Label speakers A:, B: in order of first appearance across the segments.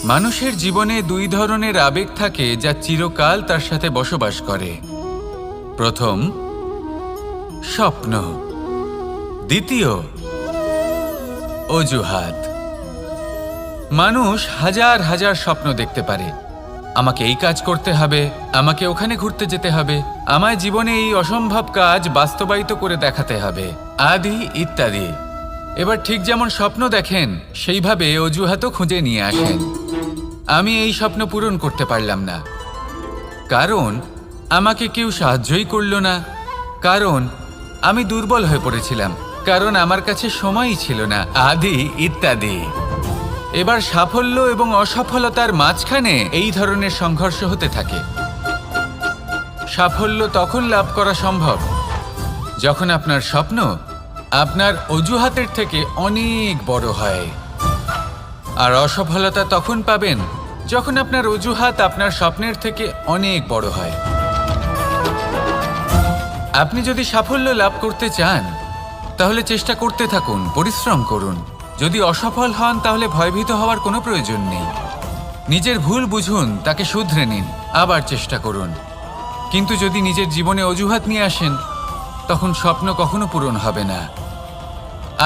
A: মানুষের জীবনে দুই ধরনের আবেগ থাকে যা চিরকাল তার সাথে বসবাস করে। প্রথম, স্বপ্ন। দ্বিতীয়, অজুহাত। মানুষ হাজার হাজার স্বপ্ন দেখতে পারে। আমাকে এই কাজ করতে হবে, আমাকে ওখানে ঘুরতে যেতে হবে, আমায় জীবনে এই অসম্ভব কাজ বাস্তবায়িত করে দেখাতে হবে, আদি ইত্যাদি। এবার ঠিক যেমন স্বপ্ন দেখেন সেইভাবে অজুহাতও খুঁজে নিয়ে আসেন। আমি এই স্বপ্ন পূরণ করতে পারলাম না, কারণ আমাকে কেউ সাহায্যই করল না, কারণ আমি দুর্বল হয়ে পড়েছিলাম, কারণ আমার কাছে সময়ই ছিল না, আদি ইত্যাদি। এবার সাফল্য এবং অসফলতার মাঝখানে এই ধরনের সংঘর্ষ হতে থাকে। সাফল্য তখন লাভ করা সম্ভব যখন আপনার স্বপ্ন আপনার অজুহাতের থেকে অনেক বড় হয়, আর অসফলতা তখন পাবেন যখন আপনার অজুহাত আপনার স্বপ্নের থেকে অনেক বড় হয়। আপনি যদি সাফল্য লাভ করতে চান তাহলে চেষ্টা করতে থাকুন, পরিশ্রম করুন। যদি অসফল হন তাহলে ভয়ভীত হওয়ার কোনো প্রয়োজন নেই। নিজের ভুল বুঝুন, তাকে শুধরে নিন, আবার চেষ্টা করুন। কিন্তু যদি নিজের জীবনে অজুহাত নিয়ে আসেন তখন স্বপ্ন কখনো পূরণ হবে না।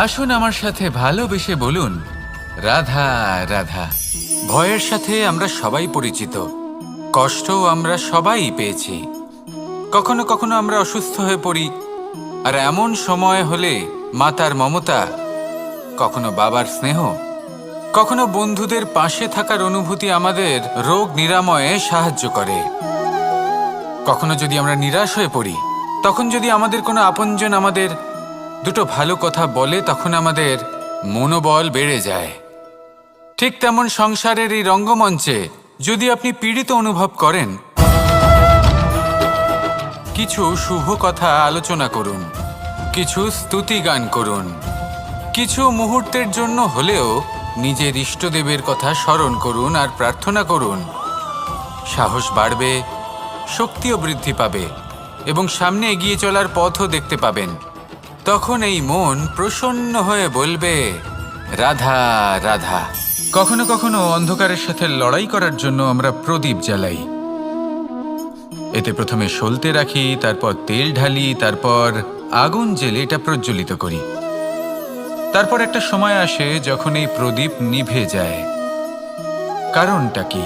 A: আসুন আমার সাথে ভালোবেসে বলুন, রাধা রাধা। ভয়ের সাথে আমরা সবাই পরিচিত, কষ্টও আমরা সবাই পেয়েছি। কখনো কখনো আমরা অসুস্থ হয়ে পড়ি, আর এমন সময় হলে মাতার মমতা, কখনো বাবার স্নেহ, কখনো বন্ধুদের পাশে থাকার অনুভূতি আমাদের রোগ নিরাময়ে সাহায্য করে। কখনো যদি আমরা নিরাশ হয়ে পড়ি, তখন যদি আমাদের কোনো আপনজন আমাদের দুটো ভালো কথা বলে, তখন আমাদের মনোবল বেড়ে যায়। ঠিক তেমন সংসারের এই রঙ্গমঞ্চে যদি আপনি পীড়িত অনুভব করেন, কিছু শুভ কথা আলোচনা করুন, কিছু স্তুতি গান করুন, কিছু মুহূর্তের জন্য হলেও নিজের ইষ্টদেবের কথা স্মরণ করুন আর প্রার্থনা করুন। সাহস বাড়বে, শক্তিও বৃদ্ধি পাবে এবং সামনে এগিয়ে চলার পথও দেখতে পাবেন। তখন এই মন প্রসন্ন হয়ে বলবে, রাধা রাধা। কখনো কখনো অন্ধকারের সাথে লড়াই করার জন্য আমরা প্রদীপ জ্বালাই। এতে প্রথমে সলতে রাখি, তারপর তেল ঢালি, তারপর আগুন জেলে এটা প্রজ্বলিত করি। তারপর একটা সময় আসে যখন এই প্রদীপ নিভে যায়। কারণটা কি?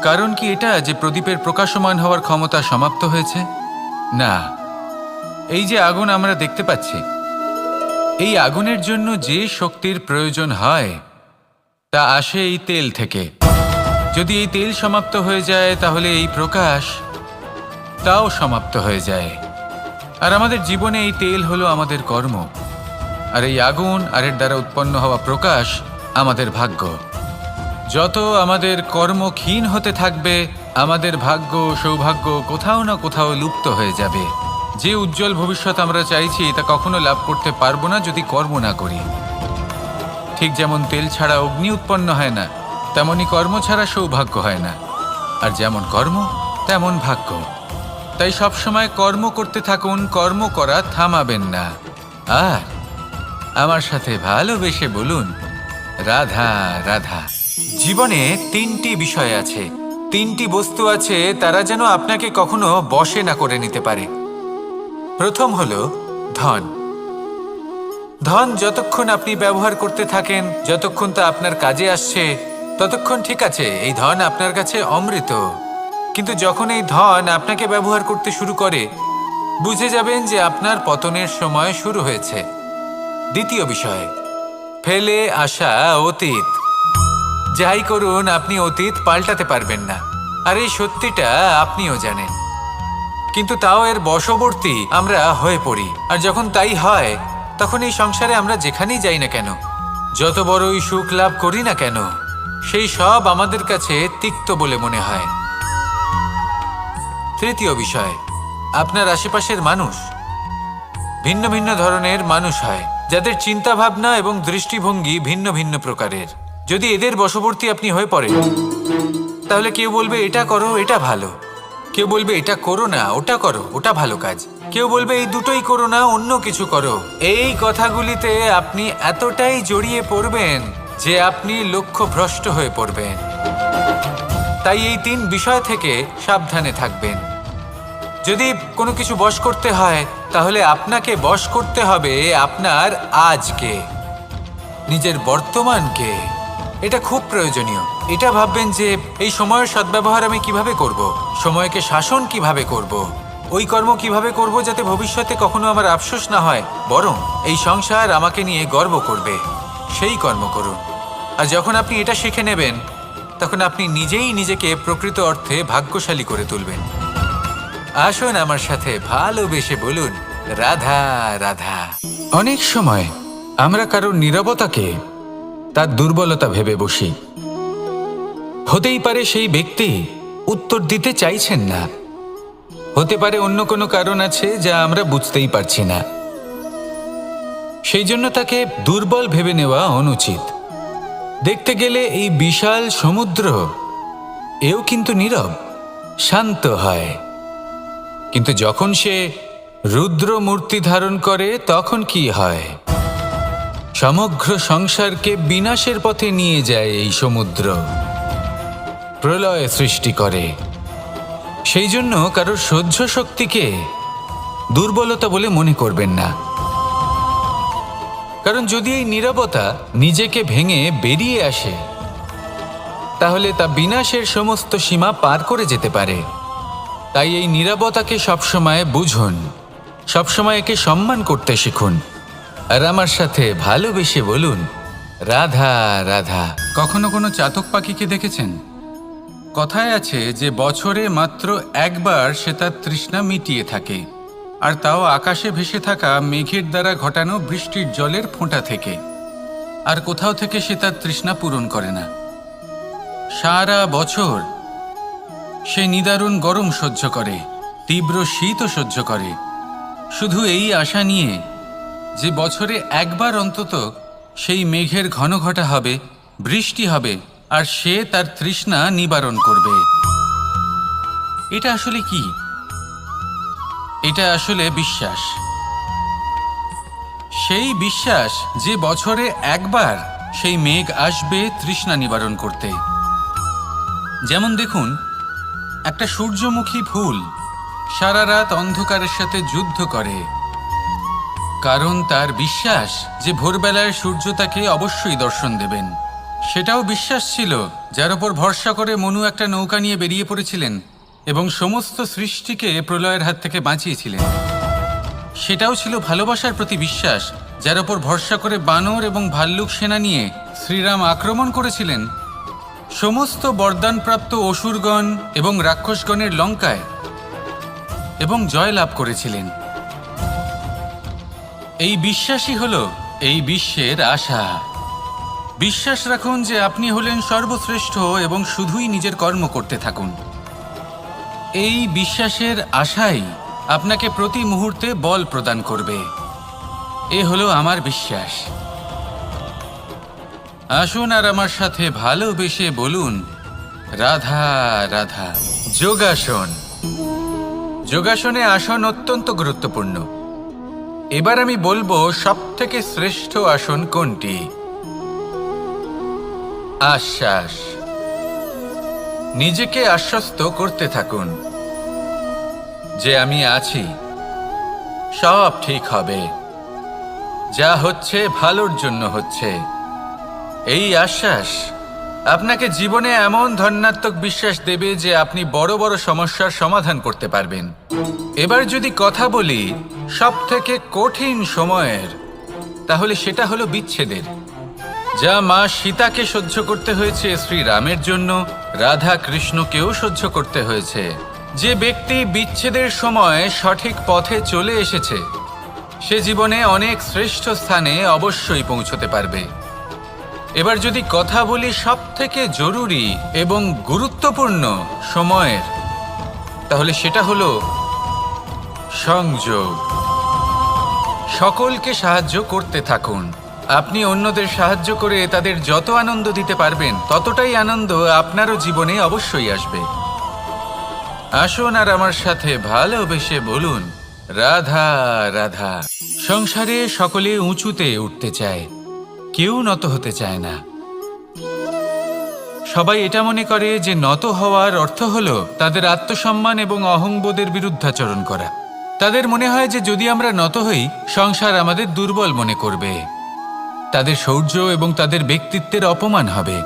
A: কারণ কি এটা যে প্রদীপের প্রকাশমান হওয়ার ক্ষমতা সমাপ্ত হয়েছে? না, এই যে আগুন আমরা দেখতে পাচ্ছি, এই আগুনের জন্য যে শক্তির প্রয়োজন হয় তা আসে এই তেল থেকে। যদি এই তেল সমাপ্ত হয়ে যায় তাহলে এই প্রকাশ তাও সমাপ্ত হয়ে যায়। আর আমাদের জীবনে এই তেল হলো আমাদের কর্ম, আর এই আগুন আর এর দ্বারা উৎপন্ন হওয়া প্রকাশ আমাদের ভাগ্য। যত আমাদের কর্ম ক্ষীণ হতে থাকবে, আমাদের ভাগ্য সৌভাগ্য কোথাও না কোথাও লুপ্ত হয়ে যাবে। যে উজ্জ্বল ভবিষ্যৎ আমরা চাইছি তা কখনো লাভ করতে পারবো না যদি কর্ম না করি। ঠিক যেমন তেল ছাড়া অগ্নি উৎপন্ন হয় না, তেমনি কর্ম ছাড়া সৌভাগ্য হয় না। আর যেমন কর্ম তেমন ভাগ্য। তাই সবসময় কর্ম করতে থাকুন, কর্ম করা থামাবেন না। আর আমার সাথে ভালোবেসে বলুন, রাধা রাধা। জীবনে তিনটি বিষয় আছে, তিনটি বস্তু আছে, তারা যেন আপনাকে কখনো বশে না করে নিতে পারে। প্রথম হলো ধন। ধন যতক্ষণ আপনি ব্যবহার করতে থাকেন, যতক্ষণ তা আপনার কাজে আসছে, ততক্ষণ ঠিক আছে, এই ধন আপনার কাছে অমৃত। কিন্তু যখন এই ধন আপনাকে ব্যবহার করতে শুরু করে, বুঝে যাবেন যে আপনার পতনের সময় শুরু হয়েছে। দ্বিতীয় বিষয়, ফেলে আসা অতীত। যাই করুন, আপনি অতীত পাল্টাতে পারবেন না, আর এই সত্যিটা আপনিও জানেন। কিন্তু তাও এর বশবর্তী আমরা হয়ে পড়ি। আর যখন তাই হয়, তখন এই সংসারে আমরা যেখানেই যাই না কেন, যত বড়ই সুখ লাভ করি না কেন, সেই সব আমাদের কাছে তিক্ত বলে মনে হয়। তৃতীয় বিষয়, আপনার আশেপাশের মানুষ ভিন্ন ভিন্ন ধরনের মানুষ হয়, যাদের চিন্তা ভাবনা এবং দৃষ্টিভঙ্গি ভিন্ন ভিন্ন প্রকারের। যদি এদের বশবর্তী আপনি হয়ে পড়েন, তাহলে কেউ বলবে এটা করো, এটা ভালো। কেউ বলবে এটা করো না, ওটা করো, ওটা ভালো কাজ। কেউ বলবে এই দুটোই করো না, অন্য কিছু করো। এই কথাগুলিতে আপনি এতটাই জড়িয়ে পড়বেন যে আপনি লক্ষ্যভ্রষ্ট হয়ে পড়বেন। তাই এই 3 বিষয় থেকে সাবধানে থাকবেন। যদি কোনো কিছু বশ করতে হয়, তাহলে আপনাকে বশ করতে হবে আপনার আজকে, নিজের বর্তমানকে। এটা খুব প্রয়োজনীয়। এটা ভাববেন যে এই সময়ের সদ্ব্যবহার আমি কিভাবে করব, সময়কে শাসন কিভাবে করব, ওই কর্ম কিভাবে করব যাতে ভবিষ্যতে কখনো আমার আফসোস না হয়, বরং এই সংসার আমাকে নিয়ে গর্ব করবে, সেই কর্ম করুন। আর যখন আপনি এটা শিখে নেবেন, তখন আপনি নিজেই নিজেকে প্রকৃত অর্থে ভাগ্যশালী করে তুলবেন। আসুন আমার সাথে ভালোবেসে বলুন, রাধা রাধা। অনেক সময় আমরা কারোর নীরবতাকে তার দুর্বলতা ভেবে বসি। হতেই পারে সেই ব্যক্তি উত্তর দিতে চাইছেন না, হতে পারে অন্য কোনো কারণ আছে যা আমরা বুঝতেই পারছি না। সেই জন্য তাকে দুর্বল ভেবে নেওয়া অনুচিত। দেখতে গেলে এই বিশাল সমুদ্র এও কিন্তু নীরব, শান্ত হয়। কিন্তু যখন সে রুদ্র মূর্তি ধারণ করে, তখন কি হয়? সমগ্র সংসারকে বিনাশের পথে নিয়ে যায় এই সমুদ্র, প্রলয় সৃষ্টি করে। সেই জন্য কারোর সহ্য শক্তিকে দুর্বলতা বলে মনে করবেন না। কারণ যদি এই নীরবতা নিজেকে ভেঙে বেরিয়ে আসে, তাহলে তা বিনাশের সমস্ত সীমা পার করে যেতে পারে। তাই এই নীরবতাকে সবসময় বুঝুন, সবসময় একে সম্মান করতে শিখুন। আর আমার সাথে ভালোবেসে বলুন, রাধা রাধা। কখনো কোনো চাতক পাখিকে দেখেছেন? কথায় আছে যে বছরে মাত্র একবার সে তার তৃষ্ণা মিটিয়ে থাকে, আর তাও আকাশে ভেসে থাকা মেঘের দ্বারা ঘটানো বৃষ্টির জলের ফোঁটা থেকে। আর কোথাও থেকে সে তার তৃষ্ণা পূরণ করে না। সারা বছর সে নিদারুণ গরম সহ্য করে, তীব্র শীতও সহ্য করে, শুধু এই আশা নিয়ে যে বছরে একবার অন্তত সেই মেঘের ঘন ঘটা হবে, বৃষ্টি হবে, আর সে তার তৃষ্ণা নিবারণ করবে। এটা আসলে কি? এটা আসলে বিশ্বাস। সেই বিশ্বাস যে বছরে একবার সেই মেঘ আসবে তৃষ্ণা নিবারণ করতে। যেমন দেখুন, একটা সূর্যমুখী ফুল সারা রাত অন্ধকারের সাথে যুদ্ধ করে, কারণ তার বিশ্বাস যে ভোরবেলায় সূর্য তাকে অবশ্যই দর্শন দেবেন। সেটাও বিশ্বাস ছিল যার উপর ভরসা করে মনু একটা নৌকা নিয়ে বেরিয়ে পড়েছিলেন এবং সমস্ত সৃষ্টিকে প্রলয়ের হাত থেকে বাঁচিয়েছিলেন। সেটাও ছিল ভালোবাসার প্রতি বিশ্বাস, যার উপর ভরসা করে বানর এবং ভাল্লুক সেনা নিয়ে শ্রীরাম আক্রমণ করেছিলেন সমস্ত বরদানপ্রাপ্ত অসুরগণ এবং রাক্ষসগণের লঙ্কায় এবং জয়লাভ করেছিলেন। এই বিশ্বাসই হলো এই বিশ্বের আশা। বিশ্বাস রাখুন যে আপনি হলেন সর্বশ্রেষ্ঠ এবং শুধুই নিজের কর্ম করতে থাকুন। এই বিশ্বাসের আশাই আপনাকে প্রতি মুহূর্তে বল প্রদান করবে। এ হলো আমার বিশ্বাস। আসুন আর আমার সাথে ভালোবেসে বলুন, রাধা রাধা। যোগাসন। যোগাসনে আসন অত্যন্ত গুরুত্বপূর্ণ। এবার আমি বলবো সবথেকে শ্রেষ্ঠ আসন কোনটি। আশ্বাস। নিজেকে আশ্বস্ত করতে থাকুন যে আমি আছি, সব ঠিক হবে, যা হচ্ছে ভালোর জন্য হচ্ছে। এই আশ্বাস আপনাকে জীবনে এমন ধন্যাত্মক বিশ্বাস দেবে যে আপনি বড় বড় সমস্যার সমাধান করতে পারবেন। এবার যদি কথা বলি সবথেকে কঠিন সময়ের, তাহলে সেটা হলো বিচ্ছেদের। যা মা সীতাকে সহ্য করতে হয়েছে শ্রীরামের জন্য, রাধা কৃষ্ণকেও সহ্য করতে হয়েছে। যে ব্যক্তি বিচ্ছেদের সময় সঠিক পথে চলে এসেছে, সে জীবনে অনেক শ্রেষ্ঠ স্থানে অবশ্যই পৌঁছতে পারবে। এবার যদি কথা বলি সবথেকে জরুরি এবং গুরুত্বপূর্ণ সময়ের, তাহলে সেটা হলো সংযোগ। সকলকে সাহায্য করতে থাকুন। আপনি অন্যদের সাহায্য করে তাদের যত আনন্দ দিতে পারবেন, ততটাই আনন্দ আপনারও জীবনে অবশ্যই আসবে। আসুন আর আমার সাথে ভালোবেসে বলুন, রাধা রাধা। সংসারে সকলে উঁচুতে উঠতে চায়, কেউ নত হতে চায় না। সবাই এটা মনে করে যে নত হওয়ার অর্থ হলো তাদের আত্মসম্মান এবং অহংবোধের বিরুদ্ধাচরণ করা। তাদের মনে হয় যে যদি আমরা নত হই, সংসার আমাদের দুর্বল মনে করবে, তাদের শৌর্য এবং তাদের ব্যক্তিত্বের অপমান হবে।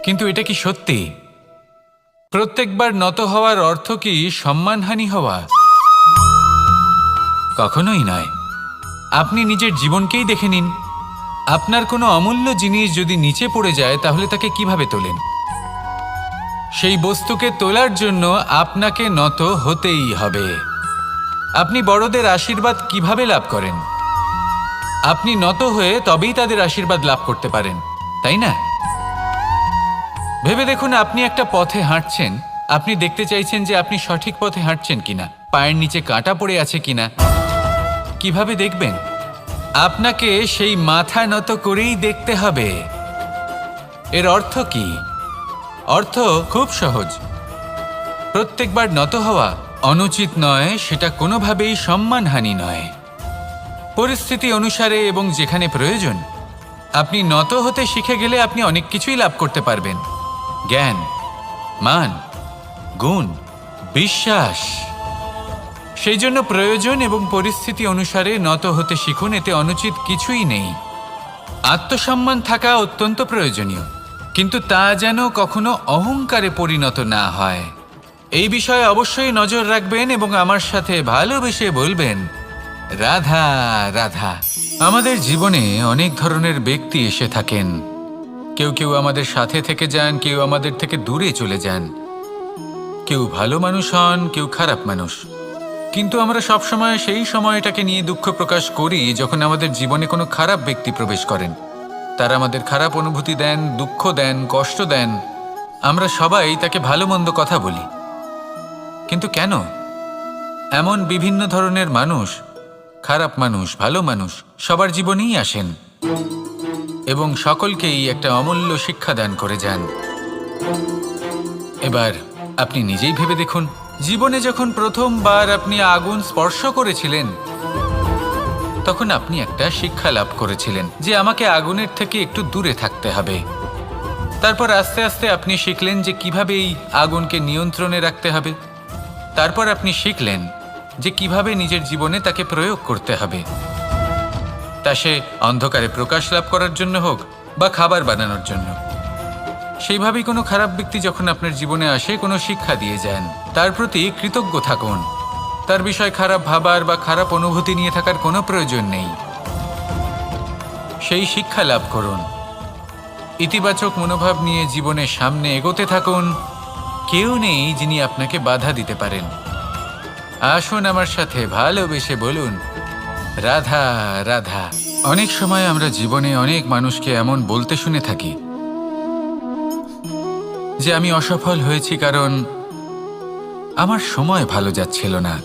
A: কিন্তু এটা কি সত্যি? প্রত্যেকবার নত হওয়ার অর্থ কি সম্মানহানি হওয়া? কখনোই নয়। আপনি নিজের জীবনকেই দেখে নিন। আপনার কোনো অমূল্য জিনিস যদি নিচে পড়ে যায় তাহলে তাকে কিভাবে তোলেন? সেই বস্তুকে তোলার জন্য আপনাকে নত হতেই হবে। আপনি বড়দের আশীর্বাদ কিভাবে লাভ করেন? আপনি নত হয়ে তবেই তাদের আশীর্বাদ লাভ করতে পারেন, তাই না? ভেবে দেখুন, আপনি একটা পথে হাঁটছেন, আপনি দেখতে চাইছেন যে আপনি সঠিক পথে হাঁটছেন কিনা, পায়ের নিচে কাঁটা পড়ে আছে কিনা। কিভাবে দেখবেন? আপনাকে সেই মাথা নত করেই দেখতে হবে। এর অর্থ কি? অর্থ খুব সহজ। প্রত্যেকবার নত হওয়া অনুচিত নয়, সেটা কোনোভাবেই সম্মানহানি নয়। পরিস্থিতি অনুসারে এবং যেখানে প্রয়োজন আপনি নত হতে শিখে গেলে আপনি অনেক কিছুই লাভ করতে পারবেন। জ্ঞান, মান, গুণ, বিশ্বাস। সেই জন্য প্রয়োজন এবং পরিস্থিতি অনুসারে নত হতে শিখুন, এতে অনুচিত কিছুই নেই। আত্মসম্মান থাকা অত্যন্ত প্রয়োজনীয়, কিন্তু তা যেন কখনো অহংকারে পরিণত না হয়। এই বিষয়ে অবশ্যই নজর রাখবেন এবং আমার সাথে ভালোবেসে বলবেন, রাধা রাধা। আমাদের জীবনে অনেক ধরনের ব্যক্তি এসে থাকেন। কেউ কেউ আমাদের সাথে থেকে যান, কেউ আমাদের থেকে দূরে চলে যান। কেউ ভালো মানুষ হন, কেউ খারাপ মানুষ। কিন্তু আমরা সবসময় সেই সময়টাকে নিয়ে দুঃখ প্রকাশ করি যখন আমাদের জীবনে কোনো খারাপ ব্যক্তি প্রবেশ করেন। তারা আমাদের খারাপ অনুভূতি দেন, দুঃখ দেন, কষ্ট দেন। আমরা সবাই তাকে ভালো মন্দ কথা বলি। কিন্তু কেন? এমন বিভিন্ন ধরনের মানুষ, খারাপ মানুষ, ভালো মানুষ সবার জীবনেই আসেন এবং সকলকেই একটা অমূল্য শিক্ষা দান করে যান। এবার আপনি নিজেই ভেবে দেখুন, জীবনে যখন প্রথমবার আপনি আগুন স্পর্শ করেছিলেন তখন আপনি একটা শিক্ষা লাভ করেছিলেন যে আমাকে আগুনের থেকে একটু দূরে থাকতে হবে। তারপর আস্তে আস্তে আপনি শিখলেন যে কিভাবে এই আগুনকে নিয়ন্ত্রণে রাখতে হবে। তারপর আপনি শিখলেন যে কিভাবে নিজের জীবনে তাকে প্রয়োগ করতে হবে, তা সে অন্ধকারে প্রকাশ লাভ করার জন্য হোক বা খাবার বানানোর জন্য। সেইভাবেই কোনো খারাপ ব্যক্তি যখন আপনার জীবনে আসে, কোনো শিক্ষা দিয়ে যান, তার প্রতি কৃতজ্ঞ থাকুন। তার বিষয় খারাপ ভাবার বা খারাপ অনুভূতি নিয়ে থাকার কোনো প্রয়োজন নেই। সেই শিক্ষা লাভ করুন, ইতিবাচক মনোভাব নিয়ে জীবনের সামনে এগোতে থাকুন। কেউ নেই যিনি আপনাকে বাধা দিতে পারেন। আসুন আমার সাথে ভালোবেসে বলুন, রাধা রাধা। অনেক সময় আমরা জীবনে অনেক মানুষকে এমন বলতে শুনে থাকি যে আমি অসফল হয়েছি কারণ আমার সময় ভালো যাচ্ছিল না।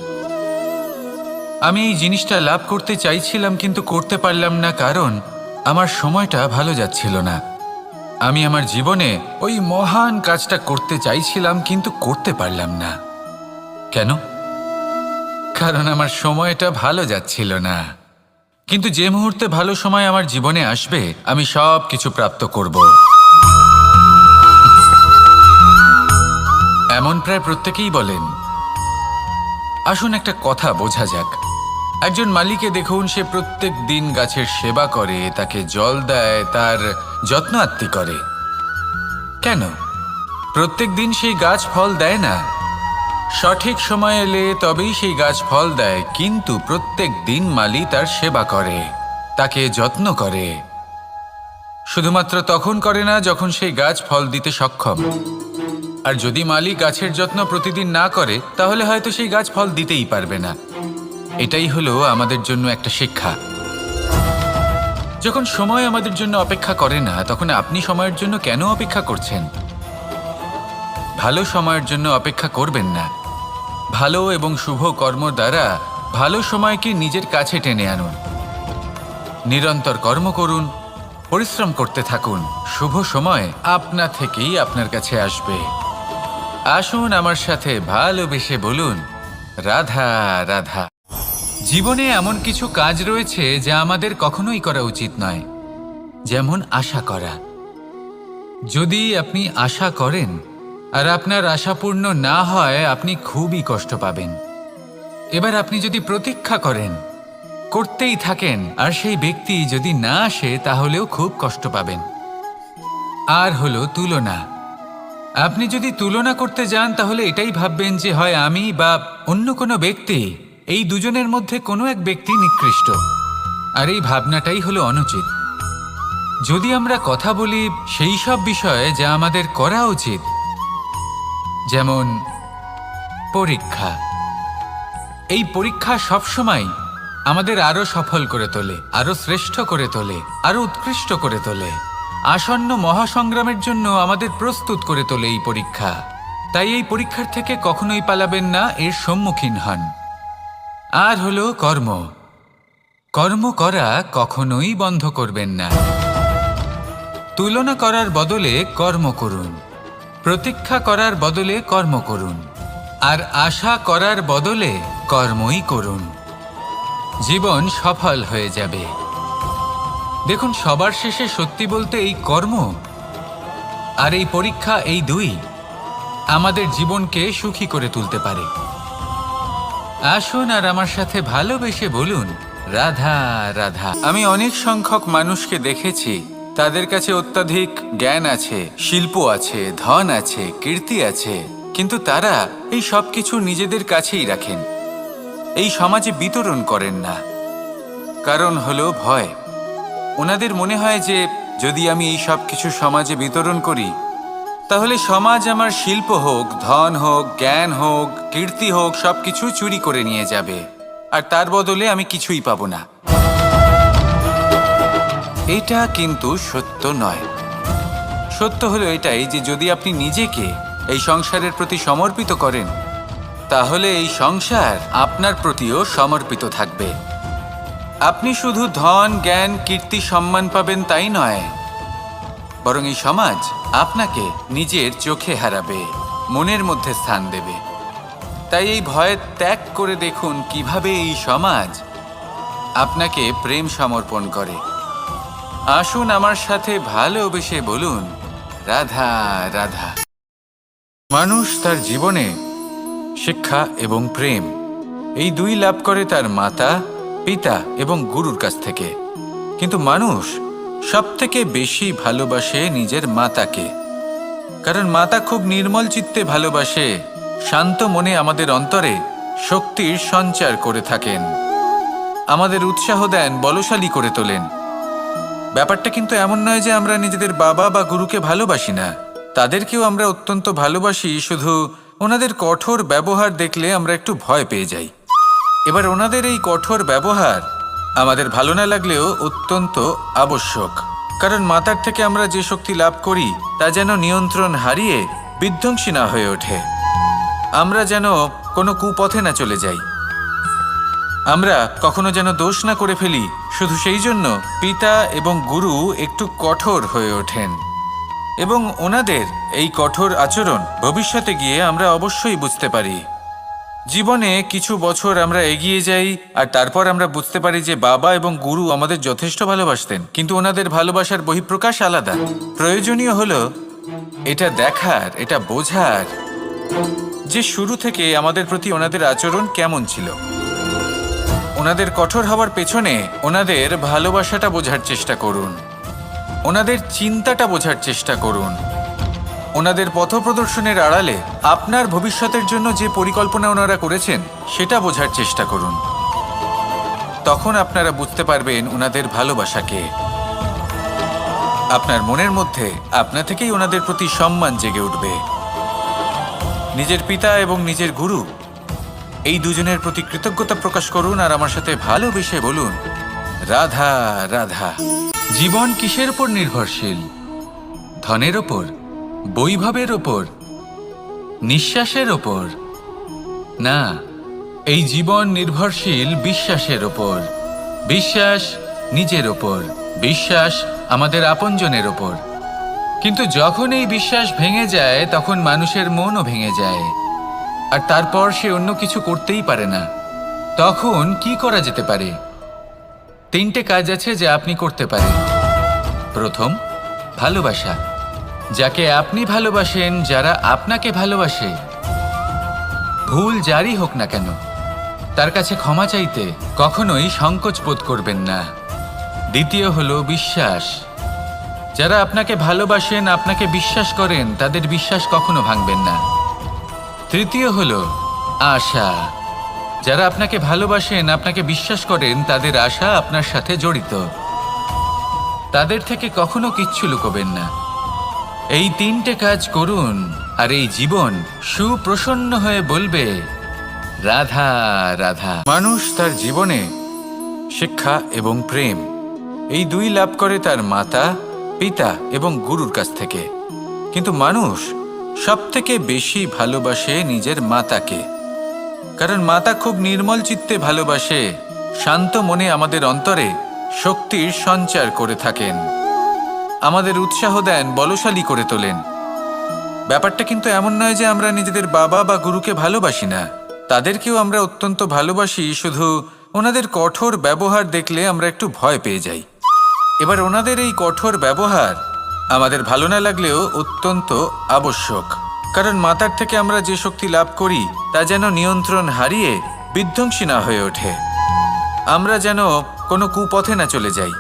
A: আমি এই জিনিসটা লাভ করতে চাইছিলাম কিন্তু করতে পারলাম না কারণ আমার সময়টা ভালো যাচ্ছিল না। আমি আমার জীবনে ওই মহান কাজটা করতে চাইছিলাম কিন্তু করতে পারলাম না। কেন? কারণ আমার সময়টা ভালো যাচ্ছিল না। কিন্তু যে মুহূর্তে ভালো সময় আমার জীবনে আসবে, আমি সব কিছু প্রাপ্ত করব। এমন প্রায় প্রত্যেকেই বলেন। আসুন একটা কথা বোঝা যাক। একজন মালিকে দেখুন, সে প্রত্যেক দিন গাছের সেবা করে, তাকে জল দেয়, তার যত্ন আত্তি করে। কেন? প্রত্যেক দিন সেই গাছ ফল দেয় না। সঠিক সময় এলে তবেই সেই গাছ ফল দেয়, কিন্তু প্রত্যেক দিন মালি তার সেবা করে, তাকে যত্ন করে। শুধুমাত্র তখন করে না যখন সেই গাছ ফল দিতে সক্ষম। আর যদি মালি গাছের যত্ন প্রতিদিন না করে তাহলে হয়তো সেই গাছ ফল দিতেই পারবে না। এটাই হলো আমাদের জন্য একটা শিক্ষা। যখন সময় আমাদের জন্য অপেক্ষা করে না, তখন আপনি সময়ের জন্য কেন অপেক্ষা করছেন? ভালো সময়ের জন্য অপেক্ষা করবেন না। ভালো এবং শুভ কর্ম দ্বারা ভালো সময়কে নিজের কাছে টেনে আনুন। নিরন্তর কর্ম করুন, পরিশ্রম করতে থাকুন। শুভ সময় আপনা থেকেই আপনার কাছে আসবে। আসুন আমার সাথে ভালোবেসে বলুন, রাধা রাধা। জীবনে এমন কিছু কাজ রয়েছে যা আমাদের কখনোই করা উচিত নয়, যেমন আশা করা। যদি আপনি আশা করেন আর আপনার আশা পূর্ণ না হয়, আপনি খুবই কষ্ট পাবেন। এবার আপনি যদি প্রতীক্ষা করেন, করতেই থাকেন, আর সেই ব্যক্তি যদি না আসে, তাহলেও খুব কষ্ট পাবেন। আর হলো তুলনা। আপনি যদি তুলনা করতে যান, তাহলে এটাই ভাববেন যে হয় আমি বা অন্য কোনো ব্যক্তি, এই দুজনের মধ্যে কোনো এক ব্যক্তি নিকৃষ্ট। আর এই ভাবনাটাই হলো অনুচিত। যদি আমরা কথা বলি সেই সব বিষয়ে যা আমাদের করা উচিত, যেমন পরীক্ষা, এই পরীক্ষা সবসময় আমাদের আরো সফল করে তোলে, আরো শ্রেষ্ঠ করে তোলে, আরো উৎকৃষ্ট করে তোলে। আসন্ন মহাসংগ্রামের জন্য আমাদের প্রস্তুত করে তোলে এই পরীক্ষা। তাই এই পরীক্ষার থেকে কখনোই পালাবেন না, এর সম্মুখীন হন। আর হলো কর্ম। কর্ম করা কখনোই বন্ধ করবেন না। তুলনা করার বদলে কর্ম করুন, প্রতীক্ষা করার বদলে কর্ম করুন, আর আশা করার বদলে কর্মই করুন। জীবন সফল হয়ে যাবে। দেখুন, সবার শেষে সত্যি বলতে এই কর্ম আর এই পরীক্ষা, এই দুই আমাদের জীবনকে সুখী করে তুলতে পারে। আসুন আর আমার সাথে ভালোবেসে বলুন, রাধা রাধা। আমি অনেক সংখ্যক মানুষকে দেখেছি, তাদের কাছে অত্যাধিক জ্ঞান আছে, শিল্প আছে, ধন আছে, কীর্তি আছে, কিন্তু তারা এই সব কিছু নিজেদের কাছেই রাখেন, এই সমাজে বিতরণ করেন না। কারণ হলো ভয়। ওনাদের মনে হয় যে যদি আমি এই সব কিছু সমাজে বিতরণ করি, তাহলে সমাজ আমার শিল্প হোক, ধন হোক, জ্ঞান হোক, কীর্তি হোক, সবকিছু চুরি করে নিয়ে যাবে, আর তার বদলে আমি কিছুই পাবো না। এটা কিন্তু সত্য নয়। সত্য হলো এটাই যে যদি আপনি নিজেকে এই সংসারের প্রতি সমর্পিত করেন, তাহলে এই সংসার আপনার প্রতিও সমর্পিত থাকবে। আপনি শুধু ধন, জ্ঞান, কীর্তি, সম্মান পাবেন তাই নয়, বরং এই সমাজ আপনাকে নিজের চোখে হারাবে, মনের মধ্যে স্থান দেবে। তাই এই ভয় ত্যাগ করে দেখুন কিভাবে এই সমাজ আপনাকে প্রেম সমর্পণ করে। আসুন আমার সাথে ভালোবেসে বলুন, রাধা রাধা। মানুষ তার জীবনে শিক্ষা এবং প্রেম, এই দুই লাভ করে তার মাতা, পিতা এবং গুরুর কাছ থেকে। কিন্তু মানুষ সবথেকে বেশি ভালোবাসে নিজের মাতাকে, কারণ মাতা খুব নির্মল চিত্তে ভালোবাসে, শান্ত মনে আমাদের অন্তরে শক্তির সঞ্চার করে থাকেন, আমাদের উৎসাহ দেন, বলশালী করে তোলেন। ব্যাপারটা কিন্তু এমন নয় যে আমরা নিজেদের বাবা বা গুরুকে ভালোবাসি না, তাদেরকেও আমরা অত্যন্ত ভালোবাসি, শুধু ওনাদের কঠোর ব্যবহার দেখলে আমরা একটু ভয় পেয়ে যাই। এবার ওনাদের এই কঠোর ব্যবহার আমাদের ভালো না লাগলেও অত্যন্ত আবশ্যক, কারণ মাতার থেকে আমরা যে শক্তি লাভ করি তা যেন নিয়ন্ত্রণ হারিয়ে বিধ্বংসী না হয়ে ওঠে, আমরা যেন কোনো কুপথে না চলে যাই, আমরা কখনো যেন দোষ না করে ফেলি। শুধু সেই জন্য পিতা এবং গুরু একটু কঠোর হয়ে ওঠেন, এবং ওনাদের এই কঠোর আচরণ ভবিষ্যতে গিয়ে আমরা অবশ্যই বুঝতে পারি। জীবনে কিছু বছর আমরা এগিয়ে যাই, আর তারপর আমরা বুঝতে পারি যে বাবা এবং গুরু আমাদের যথেষ্ট ভালোবাসতেন, কিন্তু ওনাদের ভালোবাসার বহিঃপ্রকাশ আলাদা। প্রয়োজনীয় হলো এটা দেখার, এটা বোঝার যে শুরু থেকে আমাদের প্রতি ওনাদের আচরণ কেমন ছিল। ওনাদের কঠোর হওয়ার পেছনে ওনাদের ভালোবাসাটা বোঝার চেষ্টা করুন, ওনাদের চিন্তাটা বোঝার চেষ্টা করুন, ওনাদের পথপ্রদর্শনের আড়ালে আপনার ভবিষ্যতের জন্য যে পরিকল্পনা ওনারা করেছেন সেটা বোঝার চেষ্টা করুন। তখন আপনারা বুঝতে পারবেন ওনাদের ভালোবাসাকে। আপনার মনের মধ্যে আপনা থেকেই ওনাদের প্রতি সম্মান জেগে উঠবে। নিজের পিতা এবং নিজের গুরু, এই দুজনের প্রতি কৃতজ্ঞতা প্রকাশ করুন আর আমার সাথে ভালোবেসে বলুন, রাধা রাধা। জীবন কিসের উপর নির্ভরশীল? ধনের ওপর, বৈভবের ওপর, নিঃশ্বাসের ওপর? না, এই জীবন নির্ভরশীল বিশ্বাসের ওপর। বিশ্বাস নিজের ওপর, বিশ্বাস আমাদের আপনজনের ওপর। কিন্তু যখন এই বিশ্বাস ভেঙে যায়, তখন মানুষের মনও ভেঙে যায়, আর তারপর সে অন্য কিছু করতেই পারে না। তখন কি করা যেতে পারে? 3টে কাজ আছে যা আপনি করতে পারেন। প্রথম, ভালোবাসা। যাকে আপনি ভালোবাসেন, যারা আপনাকে ভালোবাসে, ভুল যারই হোক না কেন, তার কাছে ক্ষমা চাইতে কখনোই সংকোচ বোধ করবেন না। দ্বিতীয় হলো বিশ্বাস। যারা আপনাকে ভালোবাসেন, আপনাকে বিশ্বাস করেন, তাদের বিশ্বাস কখনো ভাঙবেন না। তৃতীয় হলো আশা। যারা আপনাকে ভালোবাসেন, আপনাকে বিশ্বাস করেন, তাদের আশা আপনার সাথে জড়িত। তাদের থেকে কখনো কিচ্ছু লুকোবেন না। এই তিনটে কাজ করুন আর এই জীবন সুপ্রসন্ন হয়ে বলবে, রাধা রাধা। মানুষ তার জীবনে শিক্ষা এবং প্রেম এই দুই লাভ করে তার মাতা, পিতা এবং গুরুর কাছ থেকে। কিন্তু মানুষ সবথেকে বেশি ভালোবাসে নিজের মাতাকে, কারণ মাতা খুব নির্মল চিত্তে ভালোবাসে, শান্ত মনে আমাদের অন্তরে শক্তির সঞ্চার করে থাকেন, আমাদের উৎসাহ দেন, বলশালী করে তোলেন। ব্যাপারটা কিন্তু এমন নয় যে আমরা নিজেদের বাবা বা গুরুকে ভালোবাসি না, তাদেরকেও আমরা অত্যন্ত ভালোবাসি, শুধু ওনাদের কঠোর ব্যবহার দেখলে আমরা একটু ভয় পেয়ে যাই। এবার ওনাদের এই কঠোর ব্যবহার আমাদের ভালো না লাগলেও অত্যন্ত আবশ্যক, কারণ মাতার থেকে আমরা যে শক্তি লাভ করি তা যেন নিয়ন্ত্রণ হারিয়ে বিধ্বংসী না হয়ে ওঠে, আমরা যেন কোনো কুপথে না চলে যাই,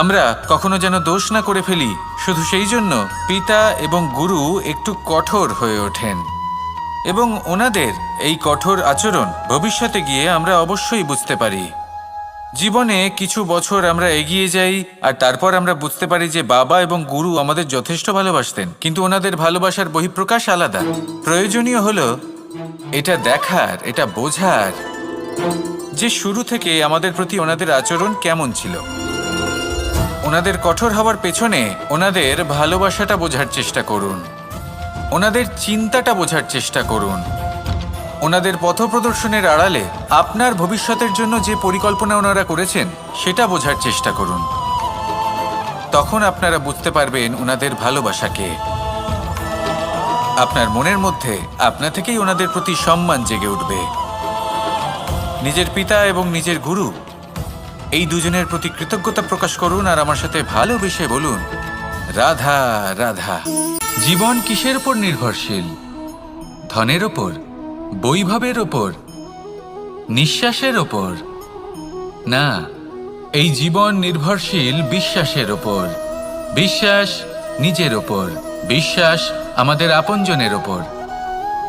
A: আমরা কখনো যেন দোষ না করে ফেলি। শুধু সেই জন্য পিতা এবং গুরু একটু কঠোর হয়ে ওঠেন, এবং ওনাদের এই কঠোর আচরণ ভবিষ্যতে গিয়ে আমরা অবশ্যই বুঝতে পারি। জীবনে কিছু বছর আমরা এগিয়ে যাই আর তারপর আমরা বুঝতে পারি যে বাবা এবং গুরু আমাদের যথেষ্ট ভালোবাসতেন, কিন্তু ওনাদের ভালোবাসার বহিঃপ্রকাশ আলাদা। প্রয়োজনীয় হলো এটা দেখার, এটা বোঝার যে শুরু থেকে আমাদের প্রতি ওনাদের আচরণ কেমন ছিল। ওনাদের কঠোর হওয়ার পেছনে ওনাদের ভালোবাসাটা বোঝার চেষ্টা করুন, ওনাদের চিন্তাটা বোঝার চেষ্টা করুন, ওনাদের পথপ্রদর্শনের আড়ালে আপনার ভবিষ্যতের জন্য যে পরিকল্পনা ওনারা করেছেন সেটা বোঝার চেষ্টা করুন। তখন আপনারা বুঝতে পারবেন ওনাদের ভালোবাসাকে। আপনার মনের মধ্যে আপনা থেকেই ওনাদের প্রতি সম্মান জেগে উঠবে। নিজের পিতা এবং নিজের গুরু এই দুজনের প্রতি কৃতজ্ঞতা প্রকাশ করুন আর আমার সাথে ভালোবেসে বলুন, রাধা রাধা। জীবন কিসের উপর নির্ভরশীল? ধনের ওপর, বৈভবের ওপর, নিঃশ্বাসের ওপর? না, এই জীবন নির্ভরশীল বিশ্বাসের ওপর। বিশ্বাস নিজের ওপর, বিশ্বাস আমাদের আপনজনের ওপর।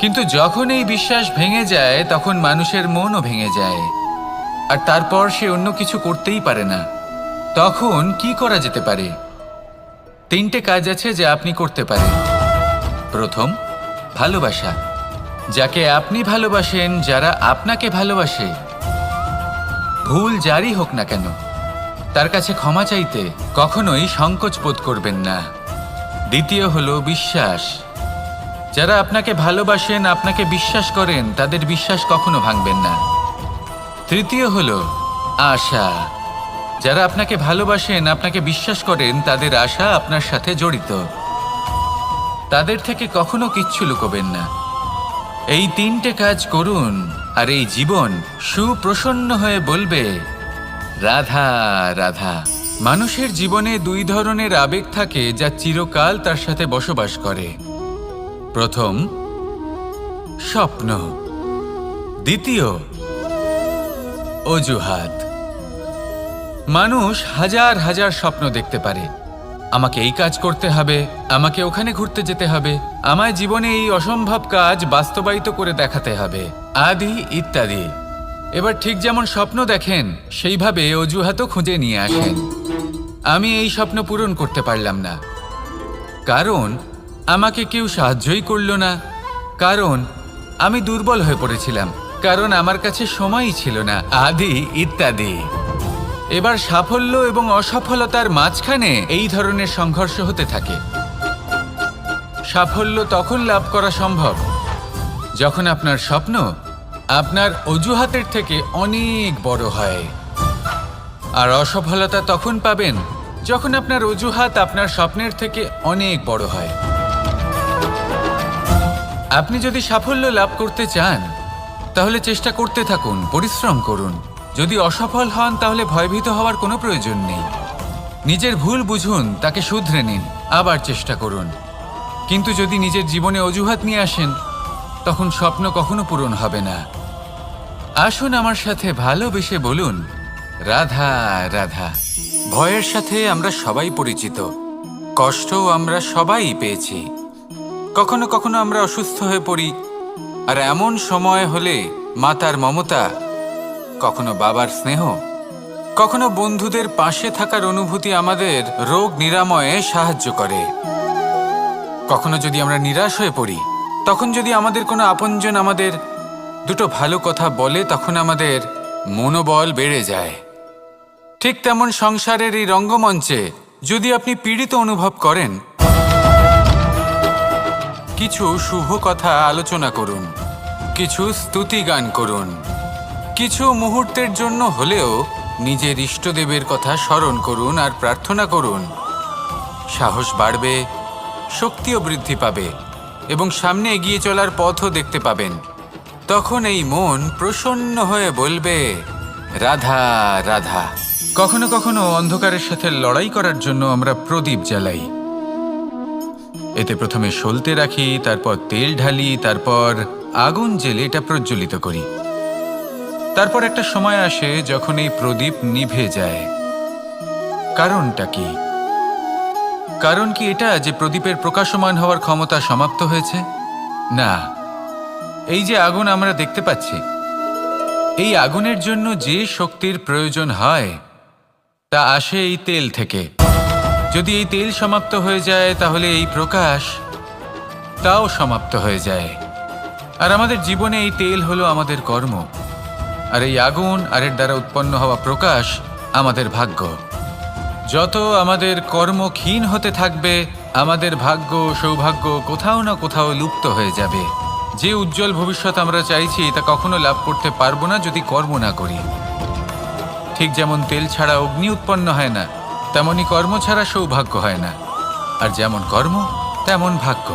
A: কিন্তু যখন এই বিশ্বাস ভেঙে যায় তখন মানুষের মনও ভেঙে যায়, আর তারপর সে অন্য কিছু করতেই পারে না। তখন কি করা যেতে পারে? তিনটে কাজ আছে যা আপনি করতে পারেন। প্রথম, ভালোবাসা। যাকে আপনি ভালোবাসেন, যারা আপনাকে ভালোবাসে, ভুল যারই হোক না কেন, তার কাছে ক্ষমা চাইতে কখনোই সংকোচ বোধ করবেন না। দ্বিতীয় হলো বিশ্বাস। যারা আপনাকে ভালোবাসেন, আপনাকে বিশ্বাস করেন, তাদের বিশ্বাস কখনো ভাঙবেন না। তৃতীয় হলো আশা। যারা আপনাকে ভালোবাসেন, আপনাকে বিশ্বাস করেন, তাদের আশা আপনার সাথে জড়িত। তাদের থেকে কখনো কিচ্ছু লুকোবেন না। এই তিনটে কাজ করুন আর এই জীবন সুপ্রসন্ন হয়ে বলবে, রাধা রাধা। মানুষের জীবনে দুই ধরনের আবেগ থাকে যা চিরকাল তার সাথে বসবাস করে। প্রথম, স্বপ্ন। দ্বিতীয়, অজুহাত। মানুষ হাজার হাজার স্বপ্ন দেখতে পারে। আমাকে এই কাজ করতে হবে, আমাকে ওখানে ঘুরতে যেতে হবে, আমায় জীবনে এই অসম্ভব কাজ বাস্তবায়িত করে দেখাতে হবে, আদি ইত্যাদি। এবার ঠিক যেমন স্বপ্ন দেখেন সেইভাবে অজুহাতও খুঁজে নিয়ে আসেন। আমি এই স্বপ্ন পূরণ করতে পারলাম না, কারণ আমাকে কেউ সাহায্যই করল না, কারণ আমি দুর্বল হয়ে পড়েছিলাম, কারণ আমার কাছে সময়ই ছিল না, আদি ইত্যাদি। এবার সাফল্য এবং অসফলতার মাঝখানে এই ধরনের সংঘর্ষ হতে থাকে। সাফল্য তখন লাভ করা সম্ভব যখন আপনার স্বপ্ন আপনার অজুহাতের থেকে অনেক বড় হয়, আর অসফলতা তখন পাবেন যখন আপনার অজুহাত আপনার স্বপ্নের থেকে অনেক বড় হয়। আপনি যদি সাফল্য লাভ করতে চান তাহলে চেষ্টা করতে থাকুন, পরিশ্রম করুন। যদি অসফল হন তাহলে ভয়ভীত হওয়ার কোনো প্রয়োজন নেই। নিজের ভুল বুঝুন, তাকে শুধরে নিন। আবার চেষ্টা করুন। কিন্তু যদি নিজের জীবনে অজুহাত নিয়ে আসেন, তখন স্বপ্ন কখনো পূরণ হবে না। আসুন আমার সাথে ভালোবেসে বলুন, রাধা রাধা। ভয়ের সাথে আমরা সবাই পরিচিত, কষ্টও আমরা সবাই পেয়েছি। কখনো কখনো আমরা অসুস্থ হয়ে পড়ি, আর এমন সময় হলে মাতার মমতা, কখনো বাবার স্নেহ, কখনো বন্ধুদের পাশে থাকার অনুভূতি আমাদের রোগ নিরাময়ে সাহায্য করে। কখনো যদি আমরা নিরাশ হয়ে পড়ি, তখন যদি আমাদের কোনো আপনজন আমাদের দুটো ভালো কথা বলে, তখন আমাদের মনোবল বেড়ে যায়। ঠিক তেমন সংসারের এই রঙ্গমঞ্চে যদি আপনি পীড়িত অনুভব করেন, কিছু শুভ কথা আলোচনা করুন, কিছু স্তুতি গান করুন, কিছু মুহূর্তের জন্য হলেও নিজের ইষ্টদেবের কথা স্মরণ করুন আর প্রার্থনা করুন। সাহস বাড়বে, শক্তিও বৃদ্ধি পাবে এবং সামনে এগিয়ে চলার পথও দেখতে পাবেন। তখন এই মন প্রসন্ন হয়ে বলবে, রাধা রাধা। কখনো কখনো অন্ধকারের সাথে লড়াই করার জন্য আমরা প্রদীপ জ্বালাই। এতে প্রথমে সলতে রাখি, তারপর তেল ঢালি, তারপর আগুন জেলে এটা প্রজ্বলিত করি। তারপর একটা সময় আসে যখন এই প্রদীপ নিভে যায়। কারণটা কি? কারণ কি এটা যে প্রদীপের প্রকাশমান হওয়ার ক্ষমতা সমাপ্ত হয়েছে? না, এই যে আগুন আমরা দেখতে পাচ্ছি, এই আগুনের জন্য যে শক্তির প্রয়োজন হয় তা আসে এই তেল থেকে। যদি এই তেল সমাপ্ত হয়ে যায়, তাহলে এই প্রকাশ তাও সমাপ্ত হয়ে যায়। আর আমাদের জীবনে এই তেল হলো আমাদের কর্ম, আর এই আগুন আর এর দ্বারা উৎপন্ন হওয়া প্রকাশ আমাদের ভাগ্য। যত আমাদের কর্ম ক্ষীণ হতে থাকবে, আমাদের ভাগ্য সৌভাগ্য কোথাও না কোথাও লুপ্ত হয়ে যাবে। যে উজ্জ্বল ভবিষ্যৎ আমরা চাইছি তা কখনো লাভ করতে পারবো না যদি কর্ম না করি। ঠিক যেমন তেল ছাড়া অগ্নি উৎপন্ন হয় না, তেমনি কর্ম ছাড়া সৌভাগ্য হয় না। আর যেমন কর্ম তেমন ভাগ্য।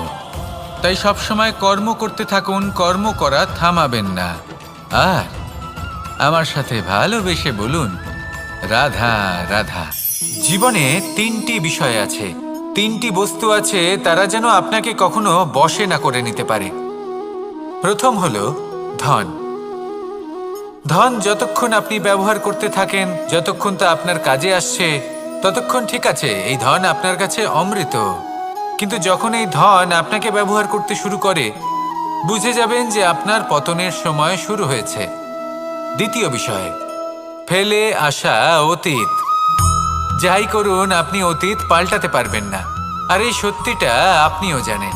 A: তাই সবসময় কর্ম করতে থাকুন, কর্ম করা থামাবেন না। আর আমার সাথে ভালোবেসে বলুন, রাধা রাধা। জীবনে তিনটি বিষয় আছে, তিনটি বস্তু আছে, তারা যেন আপনাকে কখনো বশে না করে নিতে পারে। প্রথম হলো ধন। ধন যতক্ষণ আপনি ব্যবহার করতে থাকেন, যতক্ষণ তা আপনার কাজে আসছে, ততক্ষণ ঠিক আছে, এই ধন আপনার কাছে অমৃত। কিন্তু যখন এই ধন আপনাকে ব্যবহার করতে শুরু করে, বুঝে যাবেন যে আপনার পতনের সময় শুরু হয়েছে। দ্বিতীয় বিষয়, ফেলে আসা অতীত। যাই করুন, আপনি অতীত পাল্টাতে পারবেন না, আর এই সত্যিটা আপনিও জানেন।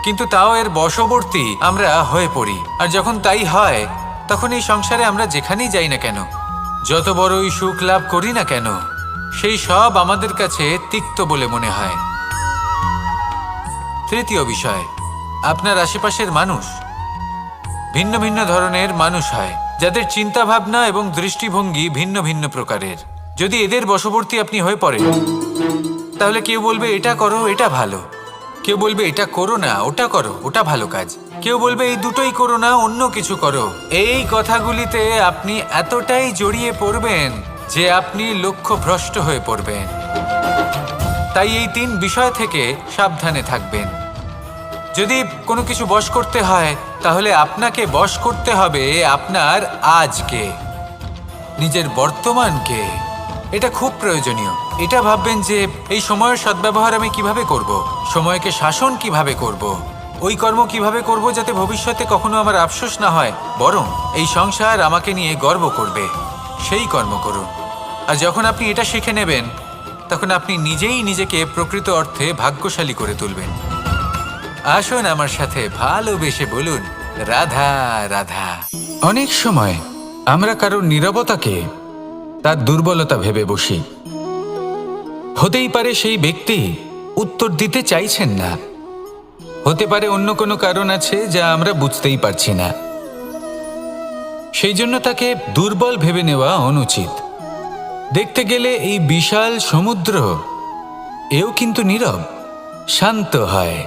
A: কিন্তু তাও এর বশবর্তী আমরা হয়ে পড়ি। আর যখন তাই হয়, তখন এই সংসারে আমরা যেখানেই যাই না কেন, যত বড়ই সুখ লাভ করি না কেন, সেই সব আমাদের কাছে তিক্ত বলে মনে হয়। তৃতীয় বিষয়, আপনার আশেপাশের মানুষ ভিন্ন ভিন্ন ধরনের মানুষ হয়, যাদের চিন্তা ভাবনা এবং দৃষ্টিভঙ্গি ভিন্ন ভিন্ন প্রকারের। যদি এদের বশবর্তী আপনি হয়ে পড়েন, তাহলে কেউ বলবে এটা করো, এটা ভালো। কেউ বলবে এটা করো না, ওটা করো, ওটা ভালো কাজ। কেউ বলবে এই দুটোই করো না, অন্য কিছু করো। এই কথাগুলিতে আপনি এতটাই জড়িয়ে পড়বেন যে আপনি লক্ষ্যভ্রষ্ট হয়ে পড়বেন। তাই এই তিন বিষয় থেকে সাবধানে থাকবেন। যদি কোনো কিছু বশ করতে হয়, তাহলে আপনাকে বশ করতে হবে আপনার আজকে, নিজের বর্তমানকে। এটা খুব প্রয়োজনীয়। এটা ভাববেন যে এই সময়ের সদ্ব্যবহার আমি কিভাবে করব, সময়কে শাসন কিভাবে করব, ওই কর্ম কিভাবে করব যাতে ভবিষ্যতে কখনো আমার আফসোস না হয়, বরং এই সংসার আমাকে নিয়ে গর্ব করবে, সেই কর্ম করুন। আর যখন আপনি এটা শিখে নেবেন, তখন আপনি নিজেই নিজেকে প্রকৃত অর্থে ভাগ্যশালী করে তুলবেন। আসুন আমার সাথে ভালোবেসে বলুন, রাধা রাধা। অনেক সময় আমরা কারোর নীরবতাকে তার দুর্বলতা ভেবে বসি। হতেই পারে সেই ব্যক্তি উত্তর দিতে চাইছেন না, হতে পারে অন্য কোনো কারণ আছে যা আমরা বুঝতেই পারছি না। সেই জন্য তাকে দুর্বল ভেবে নেওয়া অনুচিত। দেখতে গেলে এই বিশাল সমুদ্র এও কিন্তু নীরব, শান্ত হয়।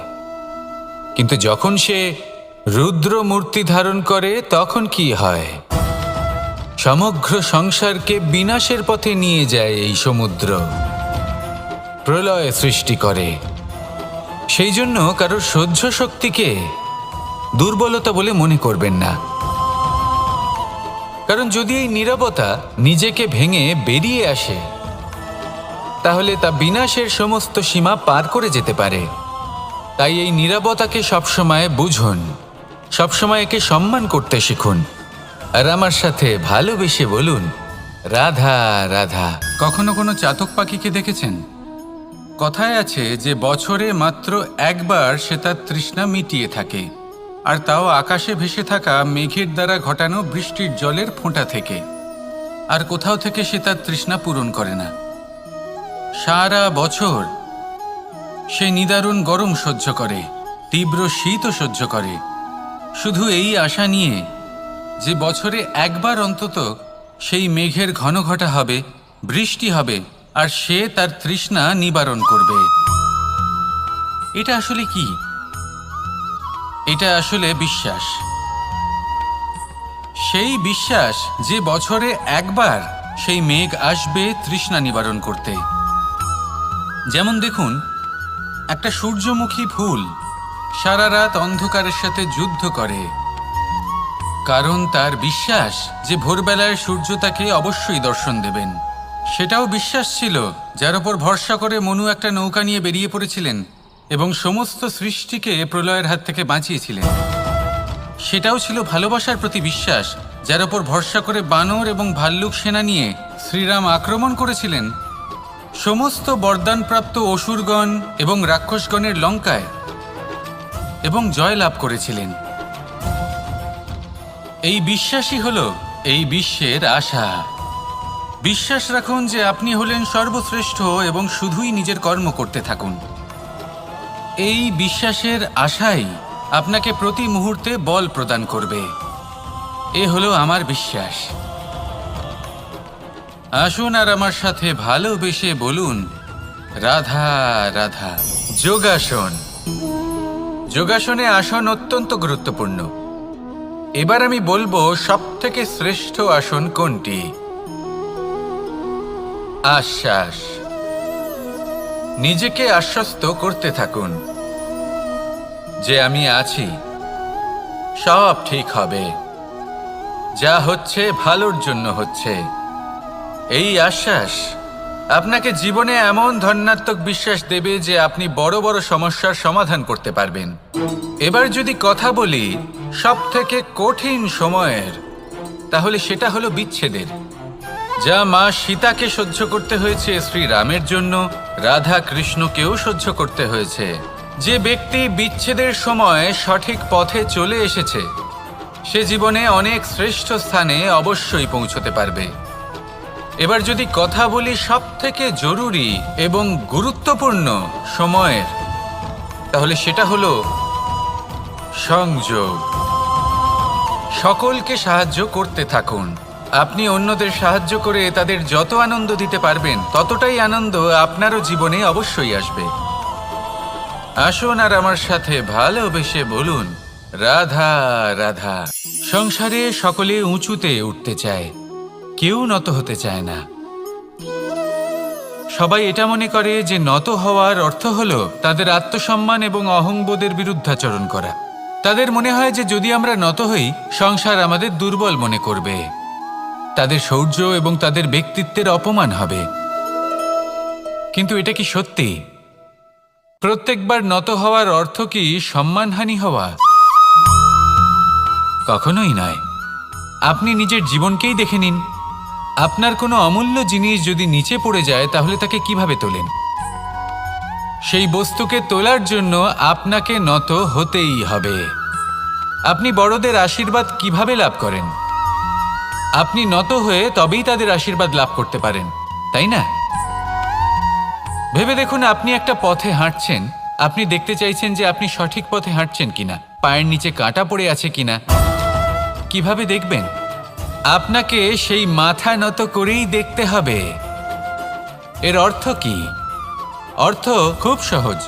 A: কিন্তু যখন সে রুদ্র মূর্তি ধারণ করে, তখন কি হয়? সমগ্র সংসারকে বিনাশের পথে নিয়ে যায় এই সমুদ্র। প্রলয় সৃষ্টি করে। সেই জন্য কারোর সহ্য শক্তিকে দুর্বলতা বলে মনে করবেন না, কারণ যদি এই নীরবতা নিজেকে ভেঙে বেরিয়ে আসে তাহলে তা বিনাশের সমস্ত সীমা পার করে যেতে পারে। তাই এই নীরবতাকে সবসময় বুঝুন, সবসময় একে সম্মান করতে শিখুন, আর আমার সাথে ভালোবেসে বলুন, রাধা রাধা। কখনো কোনো চাতক পাখিকে দেখেছেন? কথায় আছে যে বছরে মাত্র একবার সে তার তৃষ্ণা মিটিয়ে থাকে, আর তাও আকাশে ভেসে থাকা মেঘের দ্বারা ঘটানো বৃষ্টির জলের ফোঁটা থেকে। আর কোথাও থেকে সে তার তৃষ্ণা পূরণ করে না। সারা বছর সে নিদারুণ গরম সহ্য করে, তীব্র শীতও সহ্য করে, শুধু এই আশা নিয়ে যে বছরে একবার অন্তত সেই মেঘের ঘন ঘটা হবে, বৃষ্টি হবে, আর সে তার তৃষ্ণা নিবারণ করবে। এটা আসলে কি? এটা আসলে বিশ্বাস। সেই বিশ্বাস যে বছরে একবার সেই মেঘ আসবে তৃষ্ণা নিবারণ করতে। যেমন দেখুন, একটা সূর্যমুখী ফুল সারা রাত অন্ধকারের সাথে যুদ্ধ করে, কারণ তার বিশ্বাস যে ভোরবেলায় সূর্য তাকে অবশ্যই দর্শন দেবেন। সেটাও বিশ্বাস ছিল যার ওপর ভরসা করে মনু একটা নৌকা নিয়ে বেরিয়ে পড়েছিলেন এবং সমস্ত সৃষ্টিকে প্রলয়ের হাত থেকে বাঁচিয়েছিলেন। সেটাও ছিল ভালোবাসার প্রতি বিশ্বাস যার ওপর ভরসা করে বানর এবং ভাল্লুক সেনা নিয়ে শ্রীরাম আক্রমণ করেছিলেন সমস্ত বরদানপ্রাপ্ত অসুরগণ এবং রাক্ষসগণের লঙ্কায় এবং জয় লাভ করেছিলেন। এই বিশ্বাসই হলো এই বিশ্বের আশা। বিশ্বাস রাখুন যে আপনি হলেন সর্বশ্রেষ্ঠ এবং শুধুই নিজের কর্ম করতে থাকুন। এই বিশ্বাসের আশাই আপনাকে প্রতি মুহূর্তে বল প্রদান করবে। এ হলো আমার বিশ্বাস। আসুন আর আমার সাথে ভালোবেসে বলুন, রাধা রাধা। যোগাসন। যোগাসনে আসন অত্যন্ত গুরুত্বপূর্ণ। এবার আমি বলবো সবথেকে শ্রেষ্ঠ আসন কোনটি। আশ্বাস। নিজেকে আশ্বস্ত করতে থাকুন যে আমি আছি, সব ঠিক হবে, যা হচ্ছে ভালোর জন্য হচ্ছে। এই আশ্বাস আপনাকে জীবনে এমন ধন্যাত্মক বিশ্বাস দেবে যে আপনি বড় বড় সমস্যার সমাধান করতে পারবেন। এবার যদি কথা বলি সবথেকে কঠিন সময়ের, তাহলে সেটা হলো বিচ্ছেদের। যা মা সীতাকে সহ্য করতে হয়েছে শ্রীরামের জন্য, রাধা কৃষ্ণকেও সহ্য করতে হয়েছে। যে ব্যক্তি বিচ্ছেদের সময় সঠিক পথে চলে এসেছে সে জীবনে অনেক শ্রেষ্ঠ স্থানে অবশ্যই পৌঁছতে পারবে। এবার যদি কথা বলি সবথেকে জরুরি এবং গুরুত্বপূর্ণ সময়ের, তাহলে সেটা হলো সংযোগ। সকলকে সাহায্য করতে থাকুন। আপনি অন্যদের সাহায্য করে তাদের যত আনন্দ দিতে পারবেন ততটাই আনন্দ আপনারও জীবনে অবশ্যই আসবে। আসুন আর আমার সাথে ভালোবেসে বলুন, রাধা রাধা। সংসারে সকলে উঁচুতে উঠতে চায়, কেউ নত হতে চায় না। সবাই এটা মনে করে যে নত হওয়ার অর্থ হলো তাদের আত্মসম্মান এবং অহংবোধের বিরুদ্ধাচরণ করা। তাদের মনে হয় যে যদি আমরা নত হই সংসার আমাদের দুর্বল মনে করবে, তাদের শৌর্য এবং তাদের ব্যক্তিত্বের অপমান হবে। কিন্তু এটা কি সত্যি? প্রত্যেকবার নত হওয়ার অর্থ কি সম্মানহানি হওয়া? কখনোই নয়। আপনি নিজের জীবনকেই দেখে নিন। আপনার কোনো অমূল্য জিনিস যদি নিচে পড়ে যায় তাহলে তাকে কিভাবে তোলেন? সেই বস্তুকে তোলার জন্য আপনাকে নত হতেই হবে। আপনি বড়দের আশীর্বাদ কিভাবে লাভ করেন? আপনি নত হয়ে তবেই তাদের আশীর্বাদ লাভ করতে পারেন, তাই না? ভেবে দেখুন, আপনি একটা পথে হাঁটছেন, আপনি দেখতে চাইছেন যে আপনি সঠিক পথে হাঁটছেন কিনা, পায়ের নিচে কাঁটা পড়ে আছে কিনা। কিভাবে দেখবেন? আপনাকে সেই মাথা নত করেই দেখতে হবে। এর অর্থ কি? অর্থ খুব সহজ।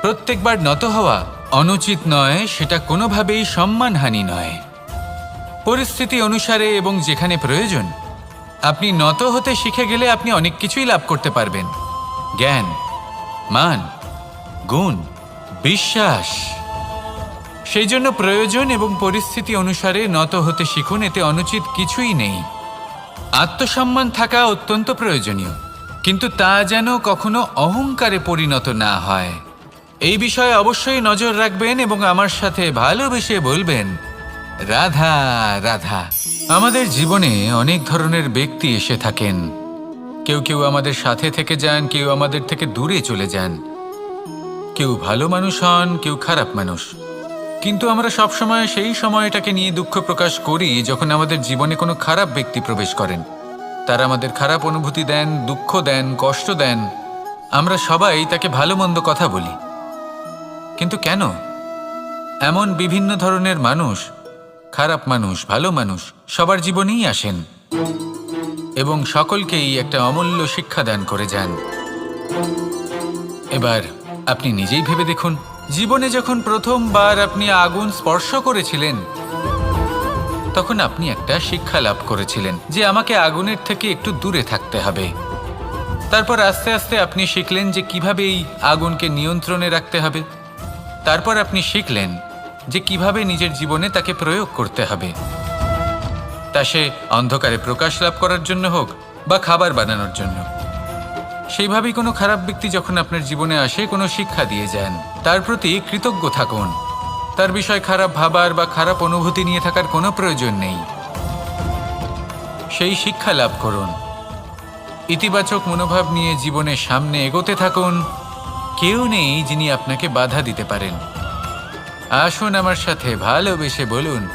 A: প্রত্যেকবার নত হওয়া অনুচিত নয়, সেটা কোনোভাবেই সম্মানহানি নয়। পরিস্থিতি অনুসারে এবং যেখানে প্রয়োজন আপনি নত হতে শিখে গেলে আপনি অনেক কিছুই লাভ করতে পারবেন। জ্ঞান, মান, গুণ, বিশ্বাস। সেই জন্য প্রয়োজন এবং পরিস্থিতি অনুসারে নত হতে শিখুন, এতে অনুচিত কিছুই নেই। আত্মসম্মান থাকা অত্যন্ত প্রয়োজনীয়, কিন্তু তা যেন কখনো অহংকারে পরিণত না হয়। এই বিষয়ে অবশ্যই নজর রাখবেন এবং আমার সাথে ভালোবেসে বলবেন, রাধা রাধা। আমাদের জীবনে অনেক ধরনের ব্যক্তি এসে থাকেন। কেউ কেউ আমাদের সাথে থেকে যান, কেউ আমাদের থেকে দূরে চলে যান। কেউ ভালো মানুষ হন, কেউ খারাপ মানুষ। কিন্তু আমরা সবসময় সেই সময়টাকে নিয়ে দুঃখ প্রকাশ করি যখন আমাদের জীবনে কোনো খারাপ ব্যক্তি প্রবেশ করেন। তারা আমাদের খারাপ অনুভূতি দেন, দুঃখ দেন, কষ্ট দেন। আমরা সবাই তাকে ভালো মন্দ কথা বলি। কিন্তু কেন? এমন বিভিন্ন ধরনের মানুষ, খারাপ মানুষ, ভালো মানুষ সবার জীবনেই আসেন এবং সকলকেই একটা অমূল্য শিক্ষা দান করে যান। এবার আপনি নিজেই ভেবে দেখুন, জীবনে যখন প্রথমবার আপনি আগুন স্পর্শ করেছিলেন, তখন আপনি একটা শিক্ষা লাভ করেছিলেন যে আমাকে আগুনের থেকে একটু দূরে থাকতে হবে। তারপর আস্তে আস্তে আপনি শিখলেন যে কিভাবে এই আগুনকে নিয়ন্ত্রণে রাখতে হবে। তারপর আপনি শিখলেন যে কিভাবে নিজের জীবনে তাকে প্রয়োগ করতে হবে, তা সে অন্ধকারে প্রকাশ লাভ করার জন্য হোক বা খাবার বানানোর জন্য। সেইভাবেই কোনো খারাপ ব্যক্তি যখন আপনার জীবনে আসে, কোনো শিক্ষা দিয়ে যান, তার প্রতি কৃতজ্ঞ থাকুন। তার বিষয় খারাপ ভাবার বা খারাপ অনুভূতি নিয়ে থাকার কোনো প্রয়োজন নেই। সেই শিক্ষা লাভ করুন, ইতিবাচক মনোভাব নিয়ে জীবনের সামনে এগোতে থাকুন। কেউ নেই যিনি আপনাকে বাধা দিতে পারেন। আসুন আমার সাথে ভালোবেসে বলুন,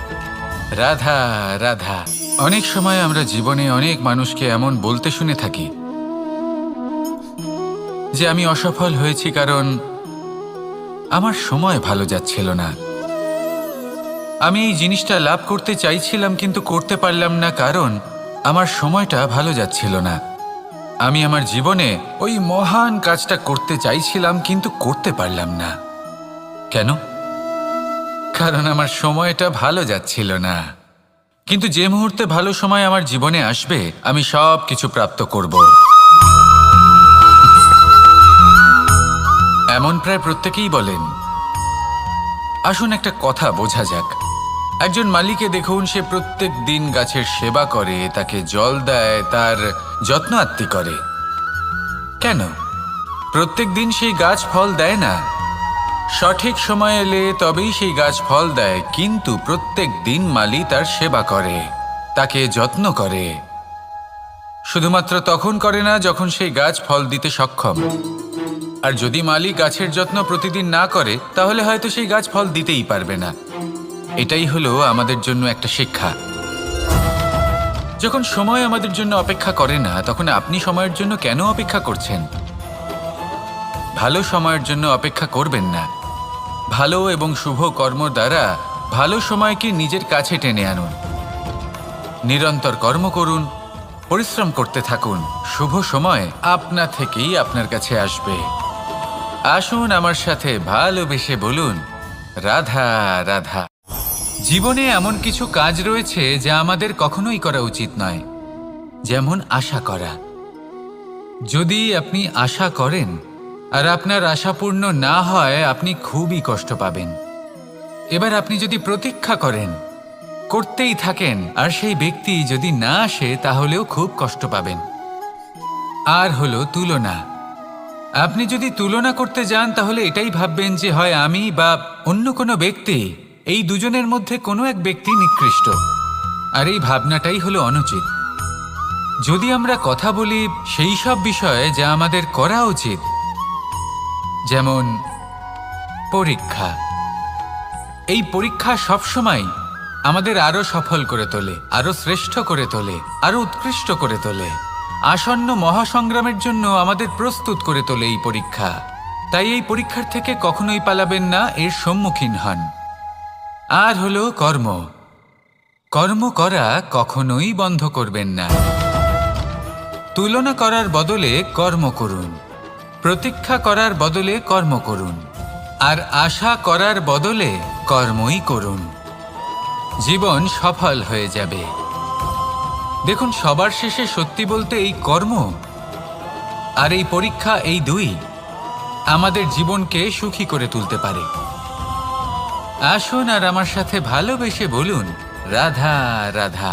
A: রাধা রাধা। অনেক সময় আমরা জীবনে অনেক মানুষকে এমন বলতে শুনে থাকি যে আমি অসফল হয়েছি কারণ আমার সময় ভালো যাচ্ছিল না। আমি এই জিনিসটা লাভ করতে চাইছিলাম কিন্তু করতে পারলাম না কারণ আমার সময়টা ভালো যাচ্ছিল না। আমি আমার জীবনে ওই মহান কাজটা করতে চাইছিলাম কিন্তু করতে পারলাম না। কেন? কারণ আমার সময়টা ভালো যাচ্ছিল না। কিন্তু যে মুহূর্তে ভালো সময় আমার জীবনে আসবে, আমি সব কিছু প্রাপ্ত করব। এমন প্রায় প্রত্যেকেই বলেন। আসুন একটা কথা বোঝা যাক। একজন মালিকে দেখুন, সে প্রত্যেক দিন গাছের সেবা করে, তাকে জল দেয়, তার যত্ন আত্তি করে। কেন? প্রত্যেক দিন সেই গাছ ফল দেয় না। সঠিক সময় এলে তবেই সেই গাছ ফল দেয়, কিন্তু প্রত্যেক দিন মালি তার সেবা করে, তাকে যত্ন করে। শুধুমাত্র তখন করে না যখন সেই গাছ ফল দিতে সক্ষম। আর যদি মালি গাছের যত্ন প্রতিদিন না করে, তাহলে হয়তো সেই গাছ ফল দিতেই পারবে না। এটাই হলো আমাদের জন্য একটা শিক্ষা। যখন সময় আমাদের জন্য অপেক্ষা করে না, তখন আপনি সময়ের জন্য কেন অপেক্ষা করছেন? ভালো সময়ের জন্য অপেক্ষা করবেন না। ভালো এবং শুভ কর্ম দ্বারা ভালো সময়কে নিজের কাছে টেনে আনুন। নিরন্তর কর্ম করুন, পরিশ্রম করতে থাকুন। শুভ সময় আপনা থেকেই আপনার কাছে আসবে। আসুন আমার সাথে ভালোবেসে বলুন, রাধা রাধা। জীবনে এমন কিছু কাজ রয়েছে যা আমাদের কখনোই করা উচিত নয়, যেমন আশা করা। যদি আপনি আশা করেন আর আপনার আশা পূর্ণ না হয়, আপনি খুবই কষ্ট পাবেন। এবার আপনি যদি প্রতীক্ষা করেন, করতেই থাকেন, আর সেই ব্যক্তি যদি না আসে, তাহলেও খুব কষ্ট পাবেন। আর হলো তুলনা। আপনি যদি তুলনা করতে যান, তাহলে এটাই ভাববেন যে হয় আমি বা অন্য কোনো ব্যক্তি, এই দুজনের মধ্যে কোনো এক ব্যক্তি নিকৃষ্ট। আর এই ভাবনাটাই হলো অনুচিত। যদি আমরা কথা বলি সেই সব বিষয়ে যা আমাদের করা উচিত, যেমন পরীক্ষা। এই পরীক্ষা সবসময় আমাদের আরো সফল করে তোলে, আরো শ্রেষ্ঠ করে তোলে, আরো উৎকৃষ্ট করে তোলে। আসন্ন মহাসংগ্রামের জন্য আমাদের প্রস্তুত করে তোলে এই পরীক্ষা। তাই এই পরীক্ষার থেকে কখনোই পালাবেন না, এর সম্মুখীন হন। আর হলো কর্ম। কর্ম করা কখনোই বন্ধ করবেন না। তুলনা করার বদলে কর্ম করুন, প্রতীক্ষা করার বদলে কর্ম করুন, আর আশা করার বদলে কর্মই করুন। জীবন সফল হয়ে যাবে। দেখুন, সবার শেষে সত্যি বলতে এই কর্ম আর এই পরীক্ষা এই দুই আমাদের জীবনকে সুখী করে তুলতে পারে। আসুন আর আমার সাথে ভালোবেসে বলুন, রাধা রাধা।